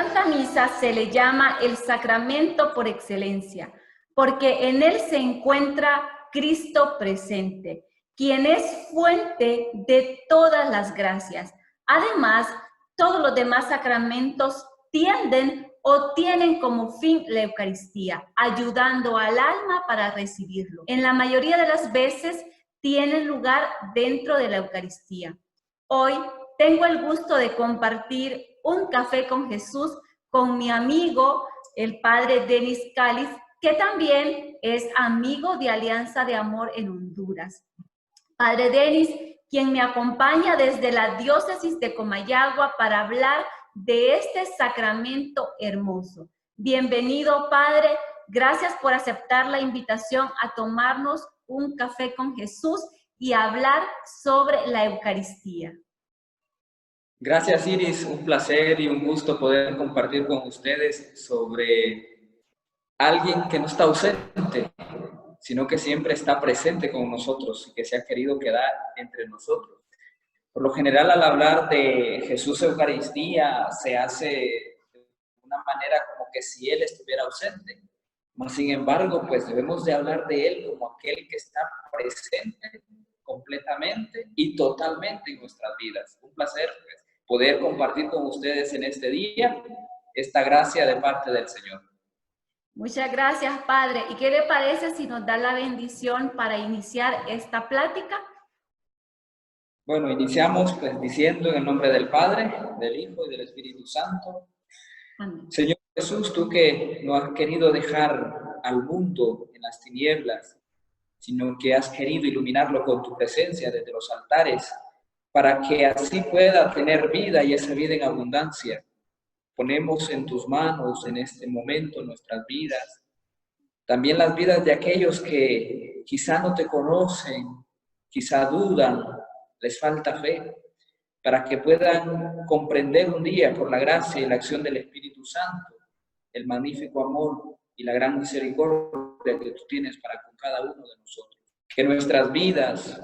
Santa Misa se le llama el sacramento por excelencia, porque en él se encuentra Cristo presente, quien es fuente de todas las gracias. Además, todos los demás sacramentos tienden o tienen como fin la Eucaristía, ayudando al alma para recibirlo. En la mayoría de las veces tienen lugar dentro de la Eucaristía. Hoy tengo el gusto de compartir un café con Jesús con mi amigo, el padre Denis Cáliz, que también es amigo de Alianza de Amor en Honduras. Padre Denis, quien me acompaña desde la diócesis de Comayagua para hablar de este sacramento hermoso. Bienvenido, Padre. Gracias por aceptar la invitación a tomarnos un café con Jesús y hablar sobre la Eucaristía. Gracias, Iris. Un placer y un gusto poder compartir con ustedes sobre alguien que no está ausente, sino que siempre está presente con nosotros y que se ha querido quedar entre nosotros. Por lo general, al hablar de Jesús Eucaristía, se hace de una manera como que si Él estuviera ausente. Mas, sin embargo, pues debemos de hablar de Él como aquel que está presente completamente y totalmente en nuestras vidas. Un placer, pues, poder compartir con ustedes en este día esta gracia de parte del Señor. Muchas gracias, Padre. ¿Y qué le parece si nos da la bendición para iniciar esta plática? Bueno, iniciamos pues diciendo en el nombre del Padre, del Hijo y del Espíritu Santo. Amén. Señor Jesús, tú que no has querido dejar al mundo en las tinieblas, sino que has querido iluminarlo con tu presencia desde los altares, para que así pueda tener vida y esa vida en abundancia. Ponemos en tus manos en este momento nuestras vidas, también las vidas de aquellos que quizá no te conocen, quizá dudan, les falta fe, para que puedan comprender un día por la gracia y la acción del Espíritu Santo el magnífico amor y la gran misericordia que tú tienes para con cada uno de nosotros. Que nuestras vidas,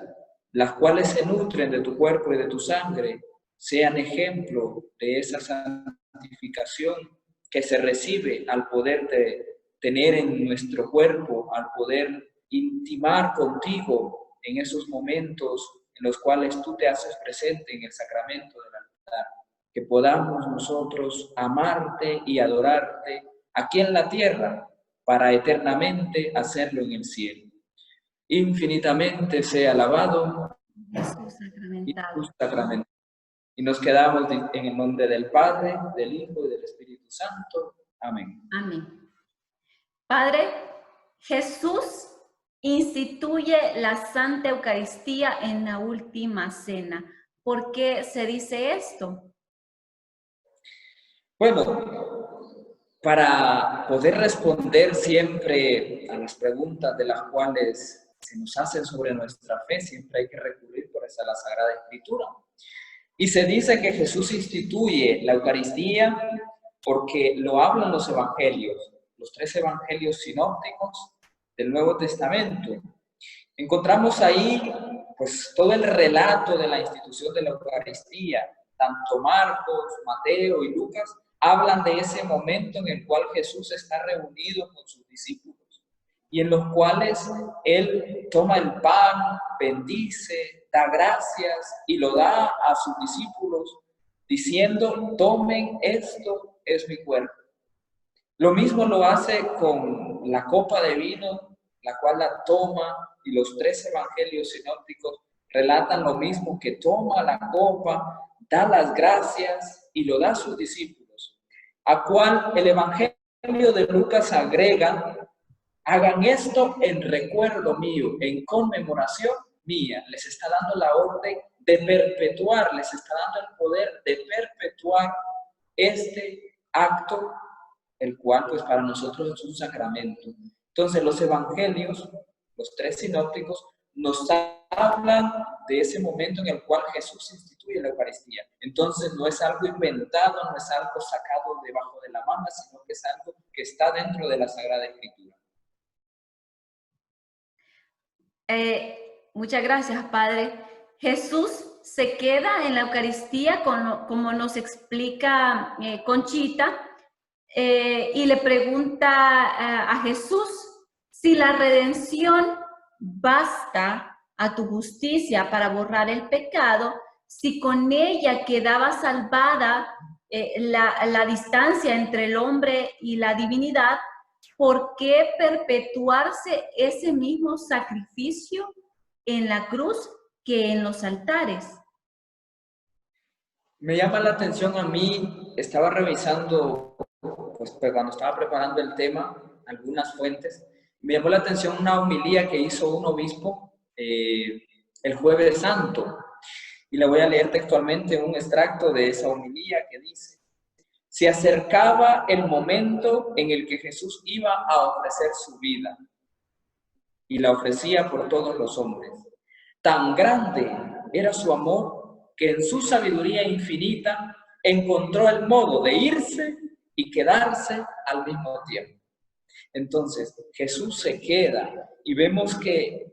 las cuales se nutren de tu cuerpo y de tu sangre, sean ejemplo de esa santificación que se recibe al poder tener en nuestro cuerpo, al poder intimar contigo en esos momentos en los cuales tú te haces presente en el sacramento del altar. Que podamos nosotros amarte y adorarte aquí en la tierra para eternamente hacerlo en el cielo. Infinitamente sea alabado Jesús sacramentado. Y nos quedamos en el nombre del Padre, del Hijo y del Espíritu Santo. Amén. Amén. Padre, Jesús instituye la Santa Eucaristía en la última cena. ¿Por qué se dice esto? Bueno, para poder responder siempre a las preguntas de las cuales se nos hacen sobre nuestra fe, siempre hay que recurrir por esa la Sagrada Escritura. Y se dice que Jesús instituye la Eucaristía porque lo hablan los evangelios, los 3 evangelios sinópticos del Nuevo Testamento. Encontramos ahí pues todo el relato de la institución de la Eucaristía. Tanto Marcos, Mateo y Lucas hablan de ese momento en el cual Jesús está reunido con sus discípulos y en los cuales Él toma el pan, bendice, da gracias y lo da a sus discípulos diciendo: tomen, esto es mi cuerpo. Lo mismo lo hace con la copa de vino, la cual la toma, y los 3 evangelios sinópticos relatan lo mismo, que toma la copa, da las gracias y lo da a sus discípulos, a cual el evangelio de Lucas agrega: hagan esto en recuerdo mío, en conmemoración mía. Les está dando la orden de perpetuar, les está dando el poder de perpetuar este acto, el cual pues para nosotros es un sacramento. Entonces los evangelios, los 3 sinópticos, nos hablan de ese momento en el cual Jesús instituye la Eucaristía. Entonces no es algo inventado, no es algo sacado debajo de la manga, sino que es algo que está dentro de la Sagrada Escritura. Muchas gracias, Padre. Jesús se queda en la Eucaristía, como nos explica Conchita, y le pregunta a Jesús si la redención basta a tu justicia para borrar el pecado, si con ella quedaba salvada la distancia entre el hombre y la divinidad, ¿por qué perpetuarse ese mismo sacrificio en la cruz que en los altares? Me llama la atención a mí, estaba revisando, pues cuando estaba preparando el tema, algunas fuentes, me llamó la atención una homilía que hizo un obispo el Jueves Santo, y le voy a leer textualmente un extracto de esa homilía que dice: se acercaba el momento en el que Jesús iba a ofrecer su vida, y la ofrecía por todos los hombres. Tan grande era su amor que en su sabiduría infinita encontró el modo de irse y quedarse al mismo tiempo. Entonces, Jesús se queda y vemos que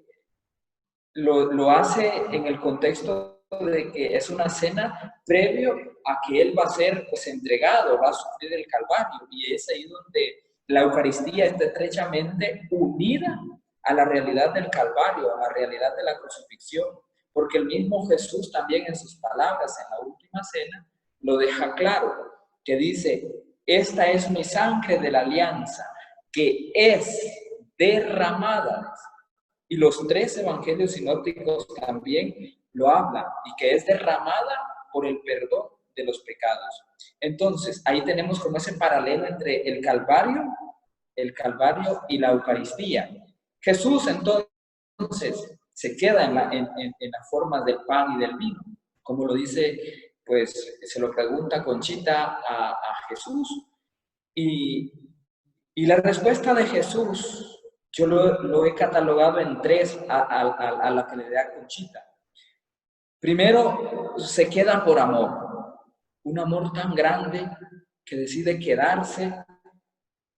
lo hace en el contexto de que es una cena previo a que Él va a ser pues entregado, va a sufrir el Calvario, y es ahí donde la Eucaristía está estrechamente unida a la realidad del Calvario, a la realidad de la crucifixión, porque el mismo Jesús también en sus palabras en la última cena lo deja claro, que dice: esta es mi sangre de la alianza, que es derramada. Y los 3 evangelios sinópticos también lo hablan, y que es derramada por el perdón de los pecados. Entonces, ahí tenemos como ese paralelo entre el Calvario y la Eucaristía. Jesús entonces se queda en la forma del pan y del vino, como lo dice, pues se lo pregunta Conchita a Jesús, y la respuesta de Jesús yo lo he catalogado en 3 a la que le da Conchita. Primero, se queda por amor, un amor tan grande que decide quedarse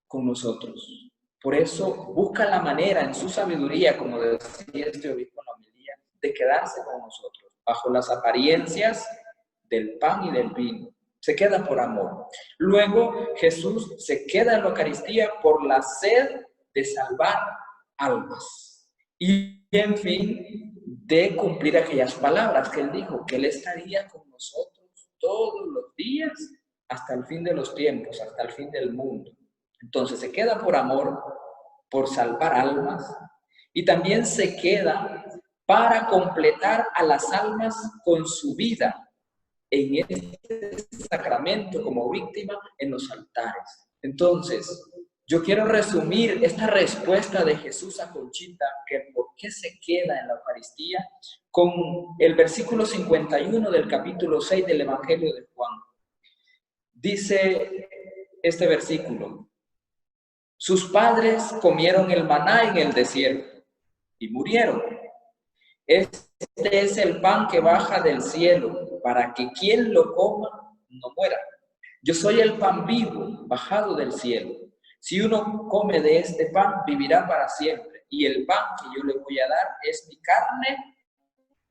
con nosotros. Por eso busca la manera en su sabiduría, como decía este obispo en la homilía, de quedarse con nosotros, bajo las apariencias del pan y del vino. Se queda por amor. Luego Jesús se queda en la Eucaristía por la sed de salvar almas. Y en fin, de cumplir aquellas palabras que Él dijo, que Él estaría con nosotros todos los días hasta el fin de los tiempos, hasta el fin del mundo. Entonces se queda por amor, por salvar almas, y también se queda para completar a las almas con su vida en este sacramento como víctima en los altares. Entonces, yo quiero resumir esta respuesta de Jesús a Conchita, que por qué se queda en la Eucaristía, con el versículo 51 del capítulo 6 del Evangelio de Juan. Dice este versículo: sus padres comieron el maná en el desierto y murieron. Este es el pan que baja del cielo, para que quien lo coma no muera. Yo soy el pan vivo, bajado del cielo. Si uno come de este pan, vivirá para siempre. Y el pan que yo le voy a dar es mi carne,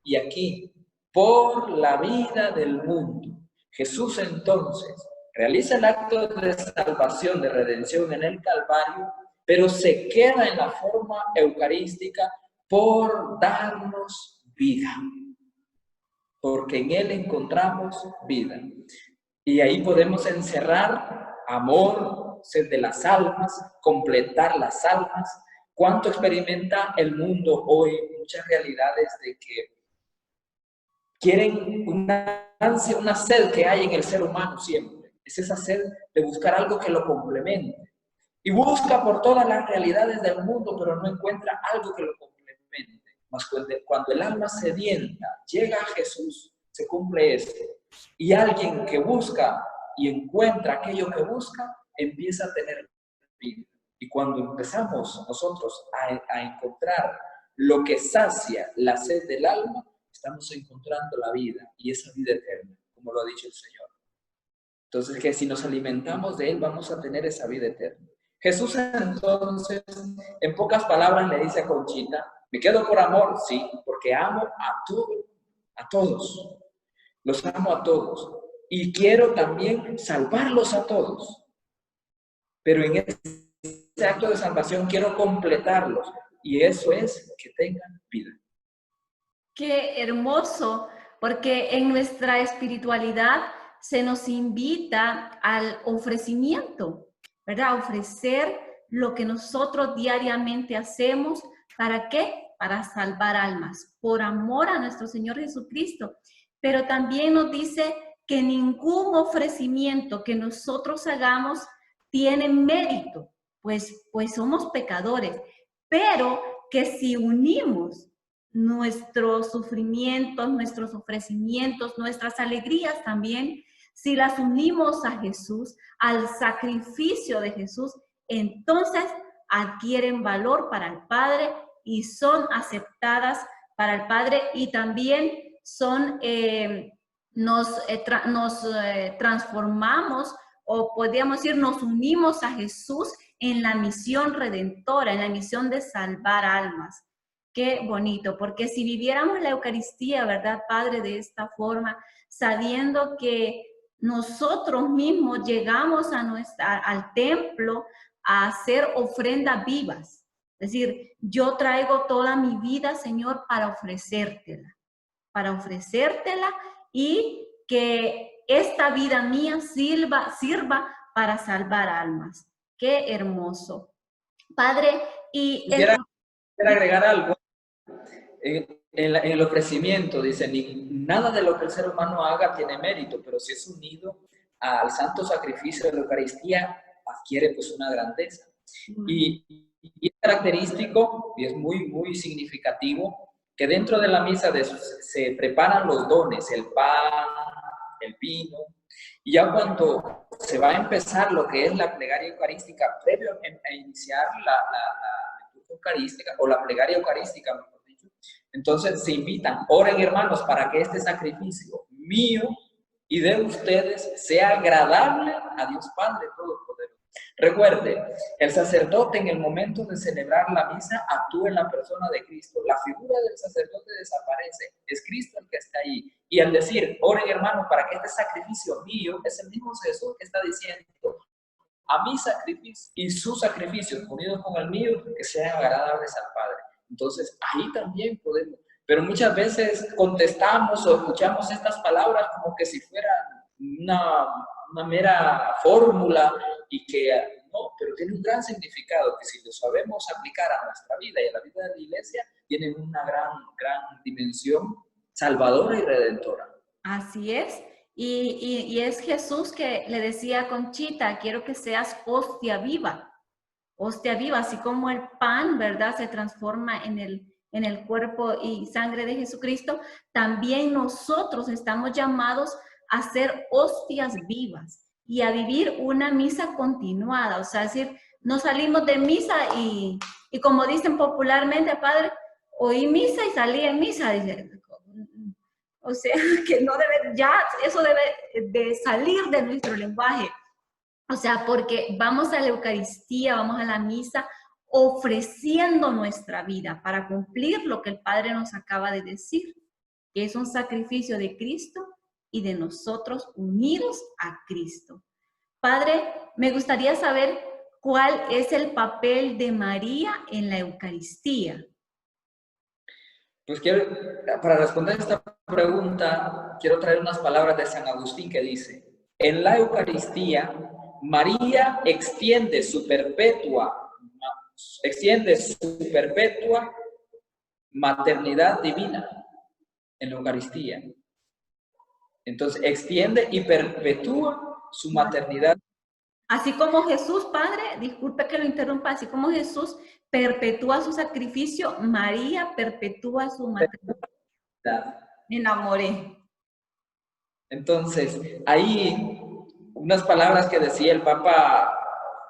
y aquí, por la vida del mundo. Jesús entonces realiza el acto de salvación, de redención en el Calvario, pero se queda en la forma eucarística por darnos vida, porque en Él encontramos vida. Y ahí podemos encerrar amor, sed de las almas, completar las almas. ¿Cuánto experimenta el mundo hoy? Muchas realidades de que quieren una ansia, una sed que hay en el ser humano siempre. Es esa sed de buscar algo que lo complemente. Y busca por todas las realidades del mundo, pero no encuentra algo que lo complemente. Mas cuando el alma sedienta llega a Jesús, se cumple esto. Y alguien que busca y encuentra aquello que busca, empieza a tener vida. Y cuando empezamos nosotros a encontrar lo que sacia la sed del alma, estamos encontrando la vida, y esa vida eterna, como lo ha dicho el Señor. Entonces, que si nos alimentamos de Él, vamos a tener esa vida eterna. Jesús entonces, en pocas palabras, le dice a Conchita: me quedo por amor, sí, porque amo a todos. Los amo a todos. Y quiero también salvarlos a todos. pero en ese acto de salvación quiero completarlos, y eso es que tengan vida. Qué hermoso, porque en nuestra espiritualidad se nos invita al ofrecimiento, ¿verdad? A ofrecer lo que nosotros diariamente hacemos. ¿Para qué? Para salvar almas, por amor a nuestro Señor Jesucristo. Pero también nos dice que ningún ofrecimiento que nosotros hagamos tiene mérito, pues somos pecadores, pero que si unimos nuestros sufrimientos, nuestros ofrecimientos, nuestras alegrías también, si las unimos a Jesús, al sacrificio de Jesús, entonces adquieren valor para el Padre y son aceptadas para el Padre, y también son, nos transformamos, o podríamos decir, nos unimos a Jesús en la misión redentora, en la misión de salvar almas. Qué bonito, porque si viviéramos la Eucaristía, ¿verdad, Padre? De esta forma, sabiendo que nosotros mismos llegamos al templo a hacer ofrendas vivas. Es decir, yo traigo toda mi vida, Señor, para ofrecértela y que esta vida mía sirva para salvar almas. Qué hermoso. Padre, y... Quisiera agregar algo. En el ofrecimiento, dice, nada de lo que el ser humano haga tiene mérito, pero si es unido al santo sacrificio de la Eucaristía, adquiere pues una grandeza. Y es característico, y es muy, muy significativo, que dentro de la misa se preparan los dones, el pan, el vino, y ya cuando se va a empezar lo que es la plegaria eucarística, previo a iniciar la eucarística, o la plegaria eucarística, mejor dicho, entonces se invitan, oren hermanos, para que este sacrificio mío y de ustedes sea agradable a Dios Padre Todopoderoso. Recuerde, el sacerdote en el momento de celebrar la misa actúa en la persona de Cristo. La figura del sacerdote desaparece, es Cristo el que está ahí. Y al decir, oren hermanos, para que este sacrificio mío, es el mismo Jesús que está diciendo, a mi sacrificio y sus sacrificios unidos con el mío, que sean agradables al Padre. Entonces, ahí también podemos, pero muchas veces contestamos o escuchamos estas palabras como que si fueran una mera fórmula, y que no, pero tiene un gran significado, que si lo sabemos aplicar a nuestra vida y a la vida de la Iglesia, tienen una gran dimensión salvadora y redentora. Así es. Y es Jesús que le decía a Conchita, quiero que seas hostia viva, así como el pan, ¿verdad? Se transforma en el cuerpo y sangre de Jesucristo, también nosotros estamos llamados a ser hostias vivas y a vivir una misa continuada, o sea, es decir, no salimos de misa y como dicen popularmente, Padre, oí misa y salí en misa, dice. O sea, que no debe, ya eso debe de salir de nuestro lenguaje. O sea, porque vamos a la Eucaristía, vamos a la misa, ofreciendo nuestra vida para cumplir lo que el Padre nos acaba de decir, que es un sacrificio de Cristo y de nosotros unidos a Cristo. Padre, me gustaría saber cuál es el papel de María en la Eucaristía. Pues para responder esta pregunta, quiero traer unas palabras de San Agustín que dice, en la Eucaristía, María extiende su perpetua maternidad divina en la Eucaristía. Entonces, extiende y perpetúa su maternidad. Así como Jesús, Padre, disculpe que lo interrumpa, así como Jesús perpetúa su sacrificio, María perpetúa su maternidad. Me enamoré. Entonces, ahí unas palabras que decía el Papa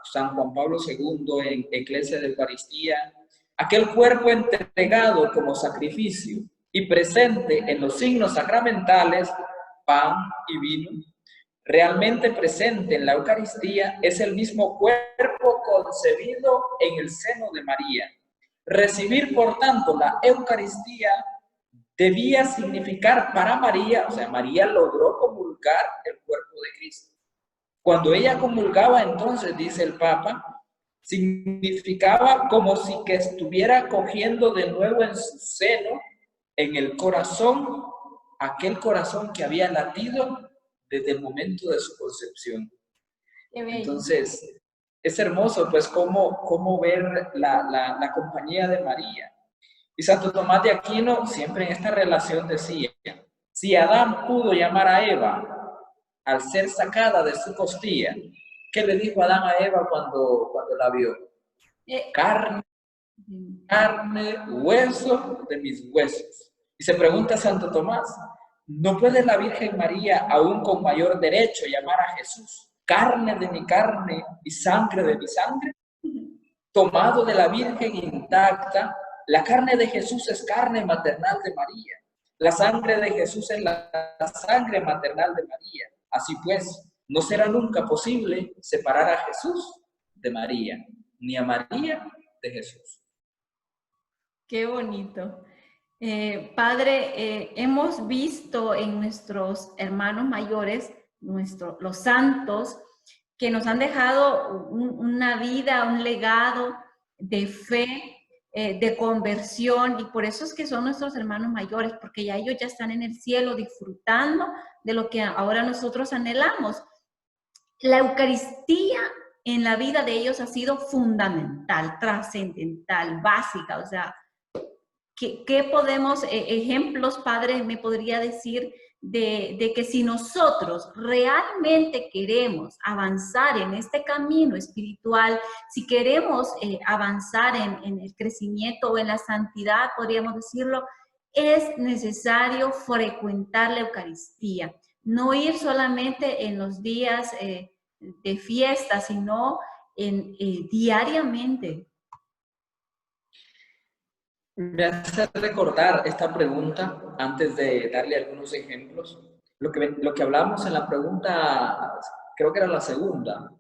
San Juan Pablo II en Eclesia de Eucaristía, aquel cuerpo entregado como sacrificio y presente en los signos sacramentales, pan y vino, realmente presente en la Eucaristía, es el mismo cuerpo concebido en el seno de María. Recibir, por tanto, la Eucaristía debía significar para María, o sea, María logró comulgar el cuerpo de Cristo. Cuando ella comulgaba, entonces, dice el Papa, significaba como si que estuviera cogiendo de nuevo en su seno, en el corazón, aquel corazón que había latido desde el momento de su concepción. Qué bello. Entonces, es hermoso, pues, cómo ver la compañía de María. Y Santo Tomás de Aquino siempre en esta relación decía, si Adán pudo llamar a Eva al ser sacada de su costilla, ¿qué le dijo Adán a Eva cuando la vio? Carne, hueso de mis huesos. Y se pregunta Santo Tomás, ¿no puede la Virgen María aún con mayor derecho llamar a Jesús carne de mi carne y sangre de mi sangre? Tomado de la Virgen intacta, la carne de Jesús es carne maternal de María. La sangre de Jesús es la sangre maternal de María. Así pues, no será nunca posible separar a Jesús de María, ni a María de Jesús. Qué bonito. Padre, hemos visto en nuestros hermanos mayores, los santos, que nos han dejado una vida, un legado de fe, de conversión, y por eso es que son nuestros hermanos mayores, porque ya ellos ya están en el cielo disfrutando de lo que ahora nosotros anhelamos. La Eucaristía en la vida de ellos ha sido fundamental, trascendental, básica, o sea, ¿qué podemos, ejemplos, Padre, me podría decir de que si nosotros realmente queremos avanzar en este camino espiritual, si queremos avanzar en el crecimiento o en la santidad, podríamos decirlo, es necesario frecuentar la Eucaristía, no ir solamente en los días de fiesta, sino diariamente? Me hace recordar esta pregunta, antes de darle algunos ejemplos, lo que hablamos en la pregunta, creo que era la segunda,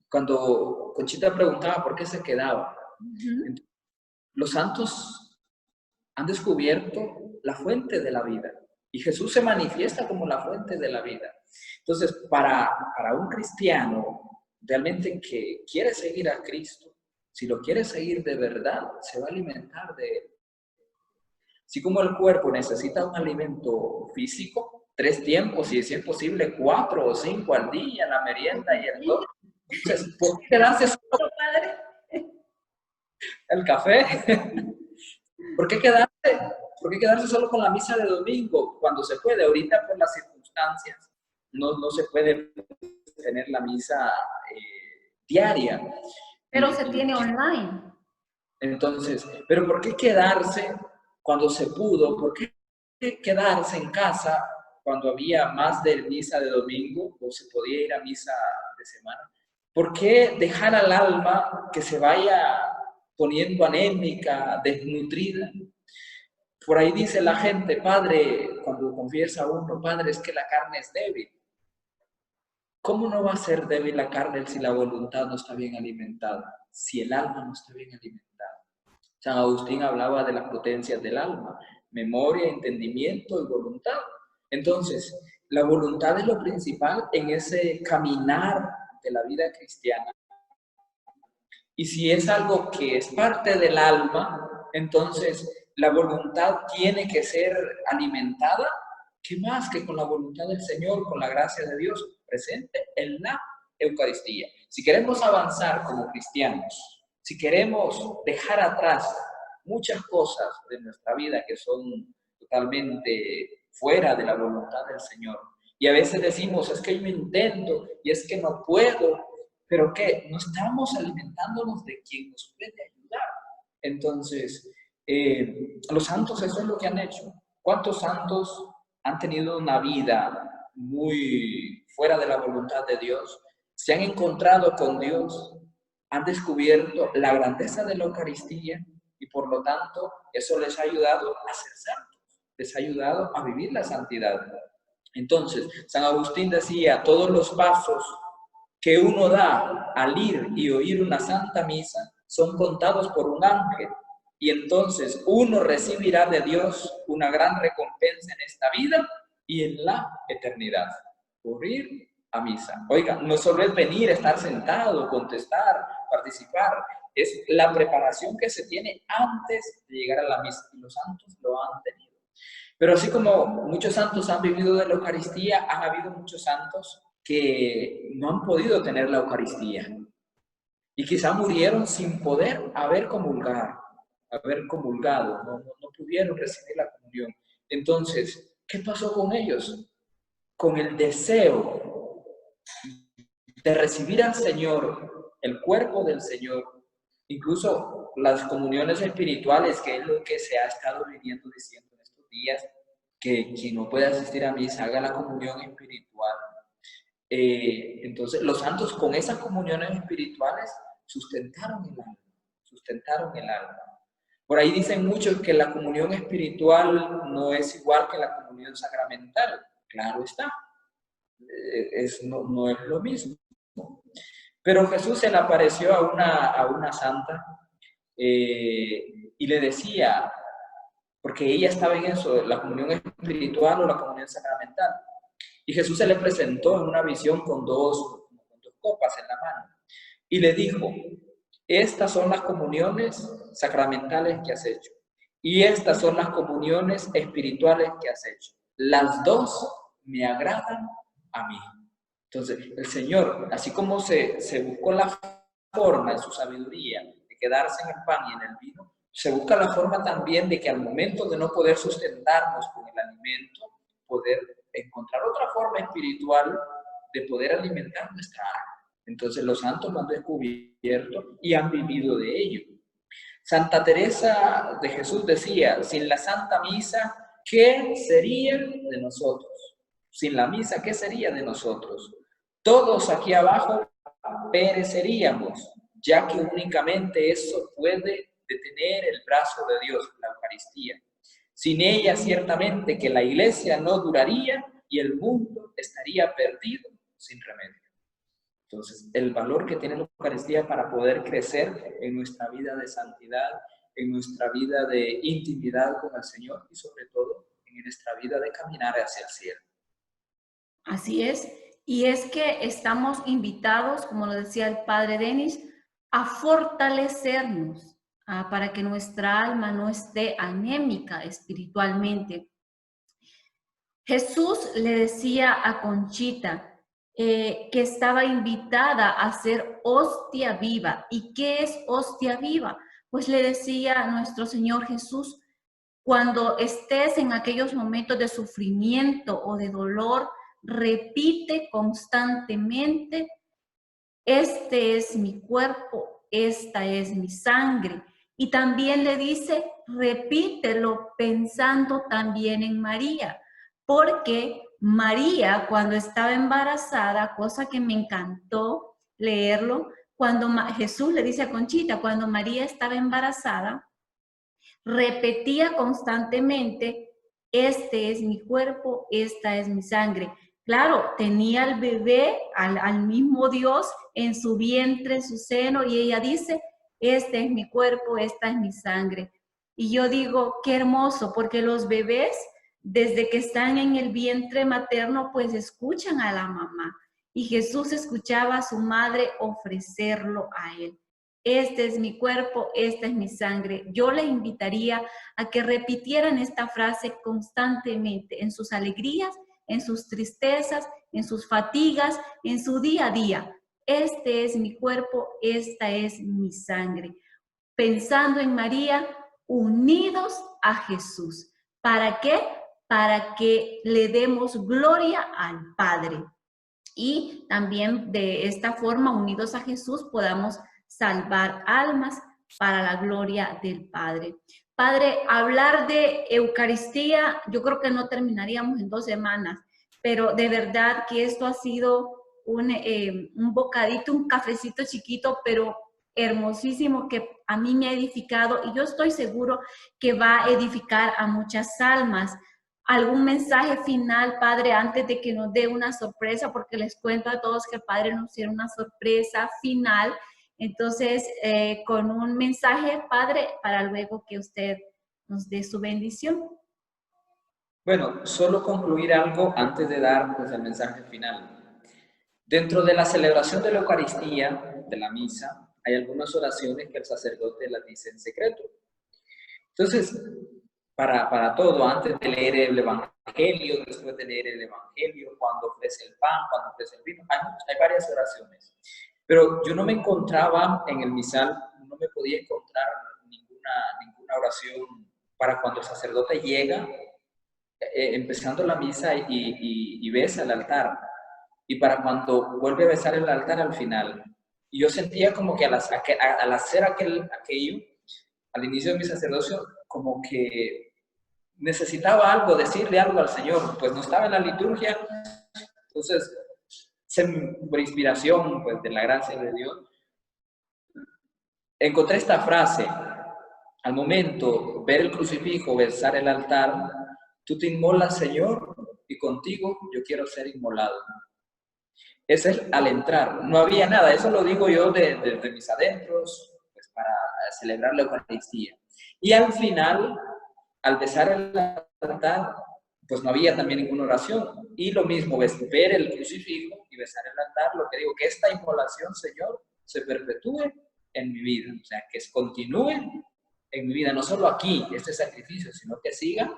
cuando Conchita preguntaba por qué se quedaba. Uh-huh. Los santos han descubierto la fuente de la vida y Jesús se manifiesta como la fuente de la vida. Entonces, para un cristiano realmente que quiere seguir a Cristo, si lo quiere seguir de verdad, se va a alimentar de él. Así como el cuerpo necesita un alimento físico, 3 tiempos, y si es posible 4 o 5 al día, la merienda y el todo. Entonces, ¿por qué quedarse solo, Padre? el café? ¿Por qué quedarse solo con la misa de domingo cuando se puede? Ahorita por las circunstancias no se puede tener la misa diaria. Pero se tiene online. Entonces, ¿pero por qué quedarse cuando se pudo? ¿Por qué quedarse en casa cuando había más de misa de domingo o se podía ir a misa de semana? ¿Por qué dejar al alma que se vaya poniendo anémica, desnutrida? Por ahí dice la gente, padre, cuando confiesa uno, padre, es que la carne es débil. ¿Cómo no va a ser débil la carne si la voluntad no está bien alimentada? Si el alma no está bien alimentada. San Agustín hablaba de las potencias del alma, memoria, entendimiento y voluntad. Entonces, la voluntad es lo principal en ese caminar de la vida cristiana. Y si es algo que es parte del alma, entonces la voluntad tiene que ser alimentada. ¿Qué más que con la voluntad del Señor, con la gracia de Dios presente en la Eucaristía? Si queremos avanzar como cristianos, si queremos dejar atrás muchas cosas de nuestra vida que son totalmente fuera de la voluntad del Señor, y a veces decimos, es que yo intento y es que no puedo, pero ¿qué? No estamos alimentándonos de quien nos puede ayudar. Entonces, los santos eso es lo que han hecho. ¿Cuántos santos han tenido una vida muy fuera de la voluntad de Dios? Se han encontrado con Dios, han descubierto la grandeza de la Eucaristía y por lo tanto eso les ha ayudado a ser santos, les ha ayudado a vivir la santidad. Entonces, San Agustín decía, todos los pasos que uno da al ir y oír una santa misa son contados por un ángel y entonces uno recibirá de Dios una gran recompensa en esta vida y en la eternidad, por ir a misa. Oiga, no solo es venir, estar sentado, contestar, participar, es la preparación que se tiene antes de llegar a la misa, y los santos lo han tenido. Pero así como muchos santos han vivido de la Eucaristía, han habido muchos santos que no han podido tener la Eucaristía y quizá murieron sin poder haber comulgado, no pudieron recibir la comunión. Entonces, ¿qué pasó con ellos? Con el deseo de recibir al Señor, el cuerpo del Señor, incluso las comuniones espirituales, que es lo que se ha estado viniendo diciendo en estos días, que quien no puede asistir a misa haga la comunión espiritual. Entonces, los santos con esas comuniones espirituales sustentaron el alma. Por ahí dicen muchos que la comunión espiritual no es igual que la comunión sacramental. Claro está, no es lo mismo. Pero Jesús se le apareció a una santa y le decía, porque ella estaba en eso, la comunión espiritual o la comunión sacramental. Y Jesús se le presentó en una visión con dos copas en la mano y le dijo, estas son las comuniones sacramentales que has hecho y estas son las comuniones espirituales que has hecho. Las dos me agradan a mí. Entonces, el Señor, así como se buscó la forma en su sabiduría de quedarse en el pan y en el vino, se busca la forma también de que al momento de no poder sustentarnos con el alimento, poder encontrar otra forma espiritual de poder alimentar nuestra alma. Entonces los santos lo han descubierto y han vivido de ello. Santa Teresa de Jesús decía, sin la Santa Misa, ¿qué sería de nosotros? Sin la misa, ¿qué sería de nosotros? Todos aquí abajo pereceríamos, ya que únicamente eso puede detener el brazo de Dios, la Eucaristía. Sin ella, ciertamente que la Iglesia no duraría y el mundo estaría perdido sin remedio. Entonces, el valor que tiene la Eucaristía para poder crecer en nuestra vida de santidad, en nuestra vida de intimidad con el Señor y sobre todo en nuestra vida de caminar hacia el cielo. Así es. Y es que estamos invitados, como lo decía el padre Denis, a fortalecernos para que nuestra alma no esté anémica espiritualmente. Jesús le decía a Conchita que estaba invitada a ser hostia viva. ¿Y qué es hostia viva? Pues le decía a nuestro Señor Jesús, cuando estés en aquellos momentos de sufrimiento o de dolor, repite constantemente, este es mi cuerpo, esta es mi sangre. Y también le dice, repítelo pensando también en María, porque María cuando estaba embarazada, cosa que me encantó leerlo, cuando Jesús le dice a Conchita, cuando María estaba embarazada, repetía constantemente, este es mi cuerpo, esta es mi sangre. Claro, tenía al bebé, al mismo Dios en su vientre, en su seno, y ella dice, este es mi cuerpo, esta es mi sangre. Y yo digo, qué hermoso, porque los bebés, desde que están en el vientre materno, pues escuchan a la mamá. Y Jesús escuchaba a su madre ofrecerlo a él. Este es mi cuerpo, esta es mi sangre. Yo le invitaría a que repitieran esta frase constantemente en sus alegrías, en sus tristezas, en sus fatigas, en su día a día. Este es mi cuerpo, esta es mi sangre. Pensando en María, unidos a Jesús. ¿Para qué? Para que le demos gloria al Padre. Y también de esta forma, unidos a Jesús, podamos salvar almas para la gloria del Padre. Padre, hablar de Eucaristía, yo creo que no terminaríamos en 2 semanas, pero de verdad que esto ha sido un bocadito, un cafecito chiquito, pero hermosísimo, que a mí me ha edificado y yo estoy seguro que va a edificar a muchas almas. ¿Algún mensaje final, Padre, antes de que nos dé una sorpresa? Porque les cuento a todos que el Padre nos dio una sorpresa final. Entonces, con un mensaje, Padre, para luego que usted nos dé su bendición. Bueno, solo concluir algo antes de dar pues, el mensaje final. Dentro de la celebración de la Eucaristía, de la misa, hay algunas oraciones que el sacerdote las dice en secreto. Entonces, para todo, antes de leer el Evangelio, después de leer el Evangelio, cuando ofrece el pan, cuando ofrece el vino, hay varias oraciones. Pero yo no me encontraba en el misal, no me podía encontrar ninguna oración para cuando el sacerdote llega, empezando la misa y besa el altar, y para cuando vuelve a besar el altar al final. Y yo sentía como que al hacer aquello, al inicio de mi sacerdocio, como que necesitaba algo, decirle algo al Señor, pues no estaba en la liturgia. Entonces, por inspiración pues, de la gracia de Dios, encontré esta frase: al momento ver el crucifijo, besar el altar, tú te inmolas, Señor, y contigo yo quiero ser inmolado. Ese es al entrar, no había nada, eso lo digo yo de mis adentros, pues para celebrar la Eucaristía. Y al final, al besar el altar, pues no había también ninguna oración. Y lo mismo, ver el crucifijo y besar el altar, lo que digo, que esta inmolación, Señor, se perpetúe en mi vida, o sea, que continúe en mi vida, no solo aquí, este sacrificio, sino que siga,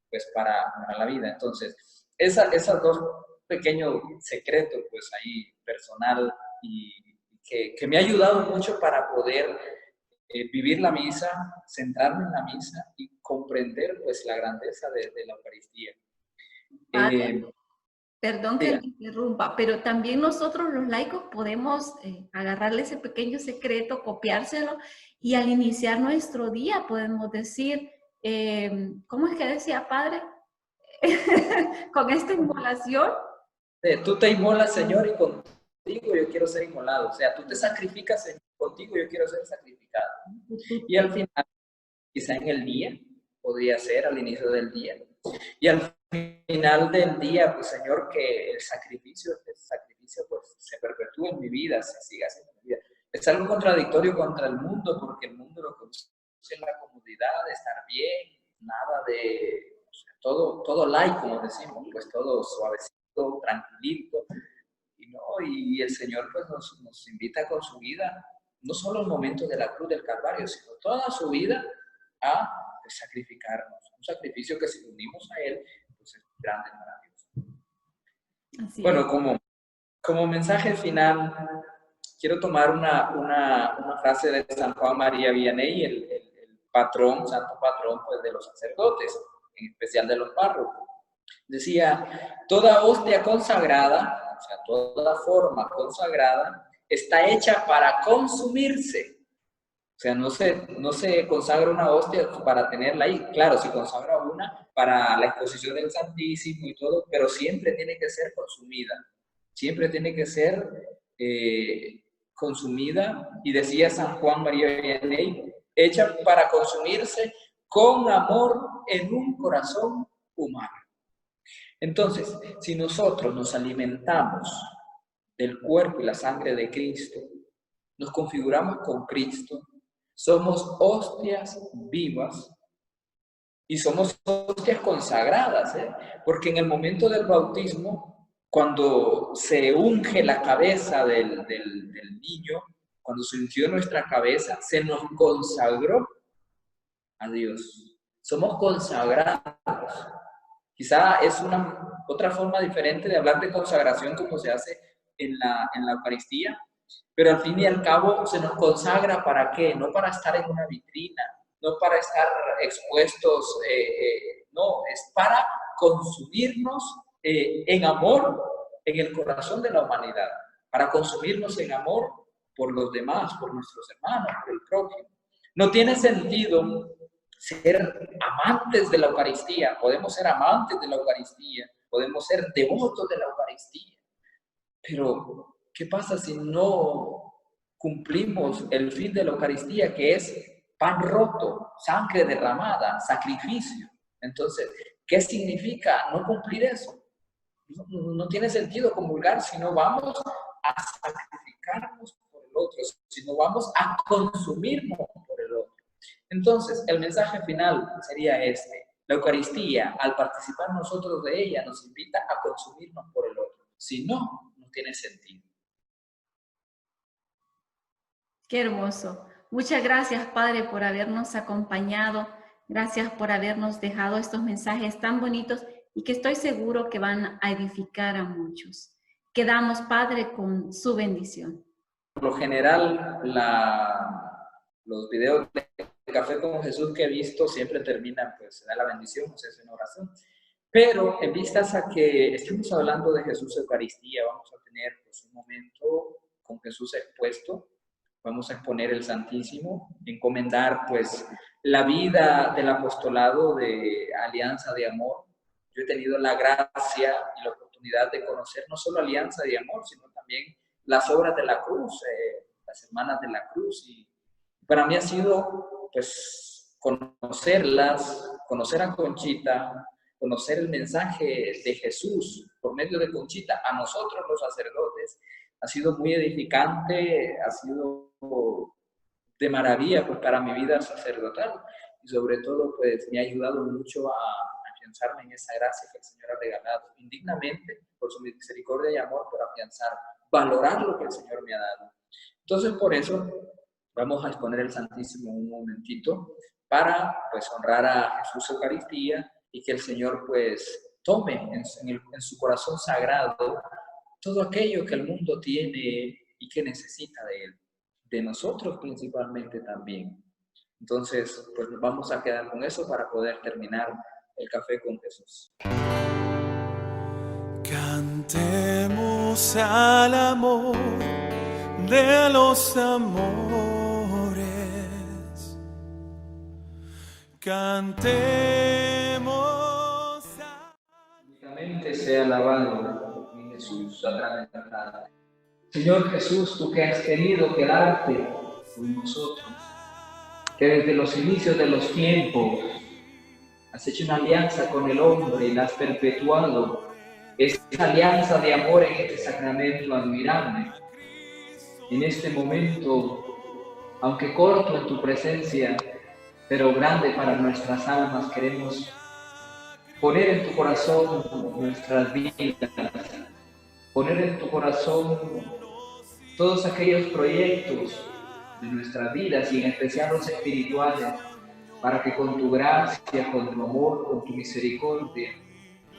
pues, para la vida. Entonces, esas dos pequeños secretos, pues, ahí, personal, y que me ha ayudado mucho para poder vivir la misa, centrarme en la misa y comprender, pues, la grandeza de la Eucaristía. Padre, perdón que Diga. me interrumpa, pero también nosotros los laicos podemos agarrarle ese pequeño secreto, copiárselo y al iniciar nuestro día podemos decir, ¿cómo es que decía Padre? Con esta inmolación. Tú te inmolas, Señor, y contigo yo quiero ser inmolado. O sea, tú te sacrificas, Señor, contigo yo quiero ser sacrificado. Y al final, quizá en el día, podría ser al inicio del día. Y al final del día, pues, Señor, que el sacrificio pues, se perpetúe en mi vida, se siga haciendo en mi vida. Es algo contradictorio contra el mundo, porque el mundo lo que busca es la comodidad, de estar bien, nada de, o sea, todo light, como decimos, pues todo suavecito, tranquilito. Y el Señor pues nos invita con su vida, no solo el momento de la cruz del Calvario, sino toda su vida a pues, sacrificarnos. Un sacrificio que si unimos a Él, pues es grande, maravilloso. Así Bueno, es. como mensaje final, quiero tomar una frase de San Juan María Vianney, el patrón, santo patrón pues, de los sacerdotes, en especial de los párrocos. Decía, toda hostia consagrada, o sea, toda forma consagrada, está hecha para consumirse. O sea, no se consagra una hostia para tenerla ahí. Claro, se consagra una para la exposición del Santísimo y todo, pero siempre tiene que ser consumida. Siempre tiene que ser consumida. Y decía San Juan María Vianney, hecha para consumirse con amor en un corazón humano. Entonces, si nosotros nos alimentamos del cuerpo y la sangre de Cristo, nos configuramos con Cristo, somos hostias vivas y somos hostias consagradas, porque en el momento del bautismo, cuando se unge la cabeza del niño, cuando se ungió nuestra cabeza, se nos consagró a Dios. Somos consagrados. Quizá es otra forma diferente de hablar de consagración como se hace en la Eucaristía, pero al fin y al cabo se nos consagra ¿para qué? No para estar en una vitrina, no para estar expuestos, no, es para consumirnos en amor en el corazón de la humanidad, para consumirnos en amor por los demás, por nuestros hermanos, por el prójimo. No tiene sentido ser amantes de la Eucaristía, podemos ser amantes de la Eucaristía, podemos ser devotos de la Eucaristía, pero ¿qué pasa si no cumplimos el fin de la Eucaristía, que es pan roto, sangre derramada, sacrificio? Entonces, ¿qué significa no cumplir eso? No tiene sentido comulgar si no vamos a sacrificarnos por el otro, si no vamos a consumirnos por el otro. Entonces, el mensaje final sería este. La Eucaristía, al participar nosotros de ella, nos invita a consumirnos por el otro. Si no, nos tiene sentido. Qué hermoso. Muchas gracias, Padre, por habernos acompañado. Gracias por habernos dejado estos mensajes tan bonitos y que estoy seguro que van a edificar a muchos. Quedamos, Padre, con su bendición. Por lo general, los videos de Café con Jesús que he visto siempre terminan, pues, se da la bendición, o sea, es una oración. Pero en vistas a que estamos hablando de Jesús Eucaristía, vamos a tener, pues, un momento con Jesús expuesto. Vamos a exponer el Santísimo, encomendar, pues, la vida del apostolado de Alianza de Amor. Yo he tenido la gracia y la oportunidad de conocer no solo Alianza de Amor, sino también las obras de la cruz, las hermanas de la cruz. Y para mí ha sido, pues, conocerlas, conocer a Conchita, conocer el mensaje de Jesús por medio de Conchita a nosotros los sacerdotes. Ha sido muy edificante, ha sido de maravilla, pues, para mi vida sacerdotal, y sobre todo, pues, me ha ayudado mucho a afianzarme en esa gracia que el Señor ha regalado indignamente por su misericordia y amor, por afianzar, valorar lo que el Señor me ha dado. Entonces, por eso vamos a exponer el Santísimo un momentito para, pues, honrar a Jesús Eucaristía y que el Señor, pues, tome en su corazón sagrado todo aquello que el mundo tiene y que necesita de Él, de nosotros principalmente también. Entonces, pues, nos vamos a quedar con eso para poder terminar el Café con Jesús. Cantemos al amor de los amores. Cantemos Únicamente sea alabado mi Jesús sacramentado. Señor Jesús, tú que has querido quedarte con nosotros, que desde los inicios de los tiempos has hecho una alianza con el hombre y la has perpetuado, esta alianza de amor en este sacramento admirable. En este momento, aunque corto en tu presencia, pero grande para nuestras almas, queremos poner en tu corazón nuestras vidas, poner en tu corazón todos aquellos proyectos de nuestras vidas y en especial los espirituales, para que con tu gracia, con tu amor, con tu misericordia,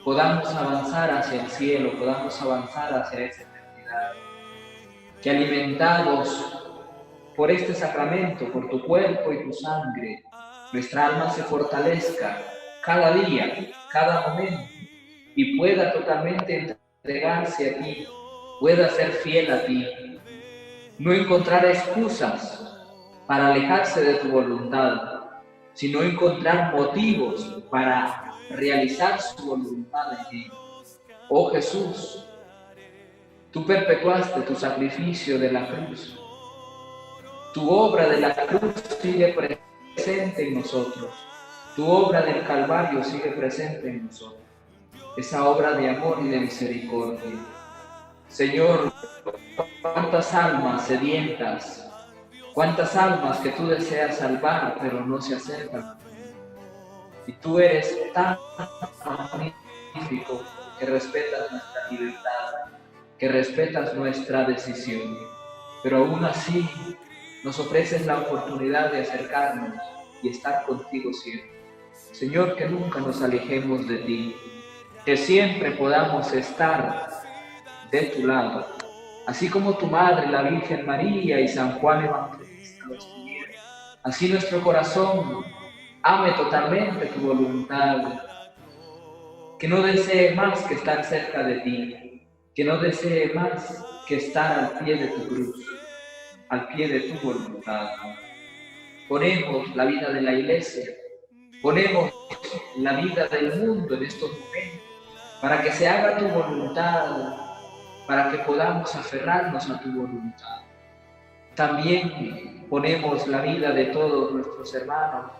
podamos avanzar hacia el cielo, podamos avanzar hacia esa eternidad. Que alimentados por este sacramento, por tu cuerpo y tu sangre, nuestra alma se fortalezca cada día, cada momento, y pueda totalmente entregarse a ti, pueda ser fiel a ti, no encontrar excusas para alejarse de tu voluntad, sino encontrar motivos para realizar su voluntad en ti. Oh Jesús, tú perpetuaste tu sacrificio de la cruz. Tu obra de la cruz sigue presente en nosotros. Tu obra del Calvario sigue presente en nosotros. Esa obra de amor y de misericordia. Señor, cuántas almas sedientas, cuántas almas que tú deseas salvar, pero no se acercan. Y tú eres tan magnífico que respetas nuestra libertad, que respetas nuestra decisión, pero aún así nos ofreces la oportunidad de acercarnos y estar contigo siempre. Señor, que nunca nos alejemos de ti, que siempre podamos estar de tu lado, así como tu madre, la Virgen María y San Juan Evangelista lo estuvieron. Así nuestro corazón ame totalmente tu voluntad, que no desee más que estar cerca de ti, que no desee más que estar al pie de tu cruz, al pie de tu voluntad. Ponemos la vida de la Iglesia, ponemos la vida del mundo en estos momentos, para que se haga tu voluntad, para que podamos aferrarnos a tu voluntad. También ponemos la vida de todos nuestros hermanos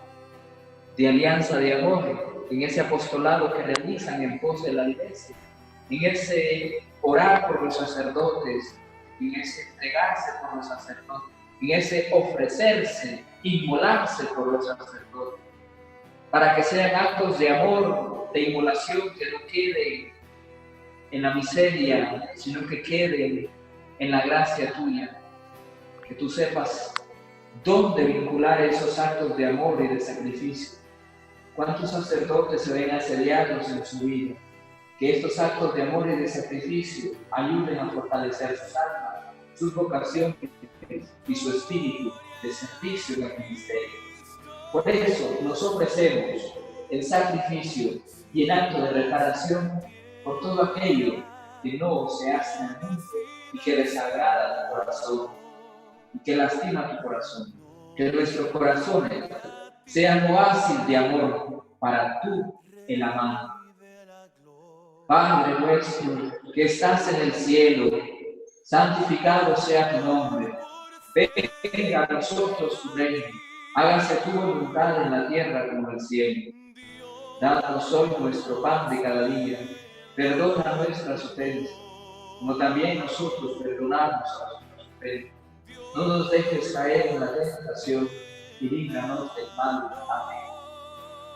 de Alianza de Amor en ese apostolado que realizan en pos de la Iglesia, en ese orar por los sacerdotes, en ese entregarse por los sacerdotes, en ese ofrecerse, inmolarse por los sacerdotes, para que sean actos de amor, de inmolación, que no quede en la miseria, sino que queden en la gracia tuya. Que tú sepas dónde vincular esos actos de amor y de sacrificio. ¿Cuántos sacerdotes se ven asediados en su vida? Que estos actos de amor y de sacrificio ayuden a fortalecer sus almas, sus vocaciones y su espíritu de servicio en el ministerio. Por eso nos ofrecemos en sacrificio y en acto de reparación por todo aquello que no se hace en el mundo y que desagrada tu corazón y que lastima tu corazón. Que nuestros corazones sean oasis de amor para tú, el amado. Padre nuestro que estás en el cielo, santificado sea tu nombre. Venga a nosotros tu reino. Hágase tu voluntad en la tierra como en el cielo. Danos hoy nuestro pan de cada día. Perdona nuestras ofensas, como también nosotros perdonamos a nuestros ofensas. No nos dejes caer en la tentación y líbranos del mal. Amén.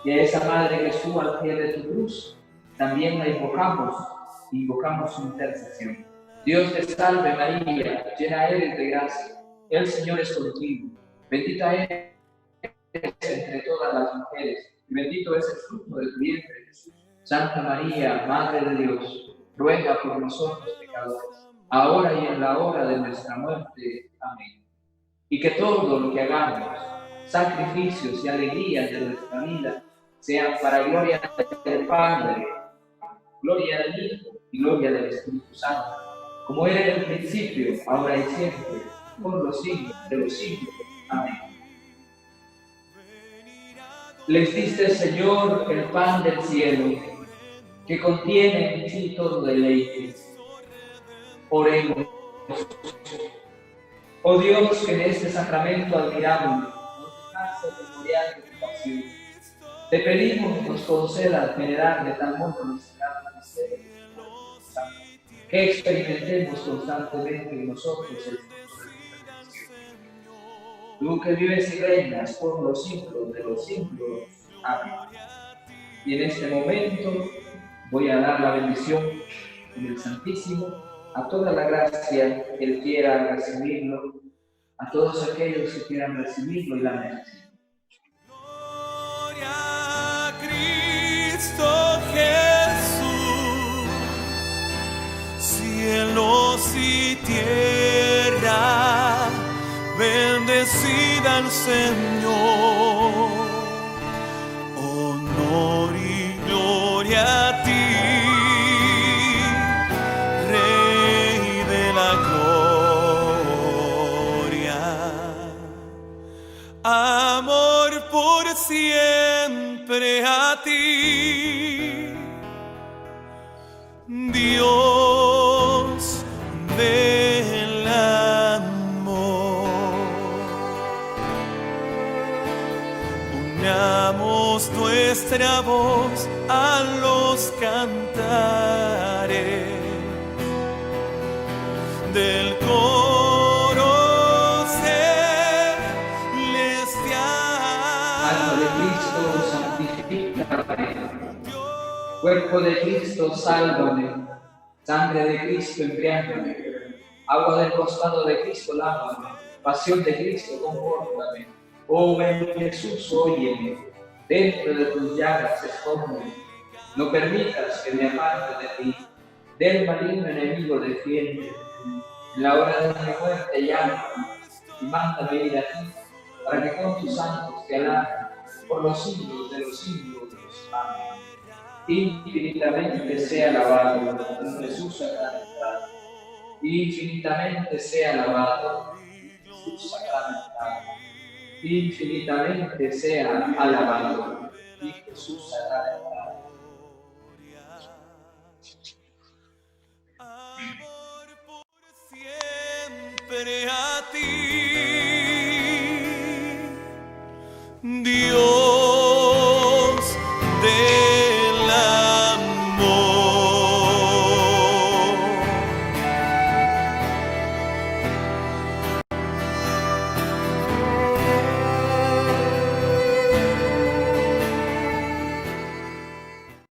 Y a esa Madre que estuvo al pie de tu cruz, también la invocamos su intercesión. Dios te salve María, llena eres de gracia, el Señor es contigo. Bendita eres entre todas las mujeres, y bendito es el fruto de tu vientre, Jesús. Santa María, Madre de Dios, ruega por nosotros pecadores, ahora y en la hora de nuestra muerte. Amén. Y que todo lo que hagamos, sacrificios y alegrías de nuestra vida, sean para gloria del Padre, gloria del Hijo y gloria del Espíritu Santo, como era en el principio, ahora y siempre, por los siglos de los siglos. Amén. Les diste, Señor, el pan del cielo, que contiene en sí todo deleite. Oremos. Oh Dios, que en este sacramento admirable nos dejaste memorial de tu pasión, te pedimos nos concedas venerar de tal modo nuestra miseria, que experimentemos constantemente en nosotros el fruto de tu bendición. Tú que vives y reinas por los siglos de los siglos. Amén. Y en este momento voy a dar la bendición en el Santísimo a toda la gracia que Él quiera recibirlo, a todos aquellos que quieran recibirlo y la necesiten. Cielos y tierra, bendecida al Señor. Honor y gloria a ti, Rey de la gloria. Amor por siempre a ti, Dios del amor. Unamos nuestra voz a los cantares del coro celestial. Alma de Cristo, santifícame. Cuerpo de Cristo, sálvame. Sangre de Cristo, embriágame. Agua del costado de Cristo, lávame. Pasión de Cristo, confórtame. Oh ven Jesús, óyeme. Dentro de tus llagas, escóndeme. No permitas que me aparte de ti. Del maligno enemigo, defiende. En la hora de mi muerte, llámame. Y mándame ir a ti, para que con tus santos te alaben por los siglos de los siglos. Amén. Infinitamente sea alabado Jesús sacramentado. Infinitamente sea alabado Jesús sacramentado. Infinitamente sea alabado Jesús sacramentado.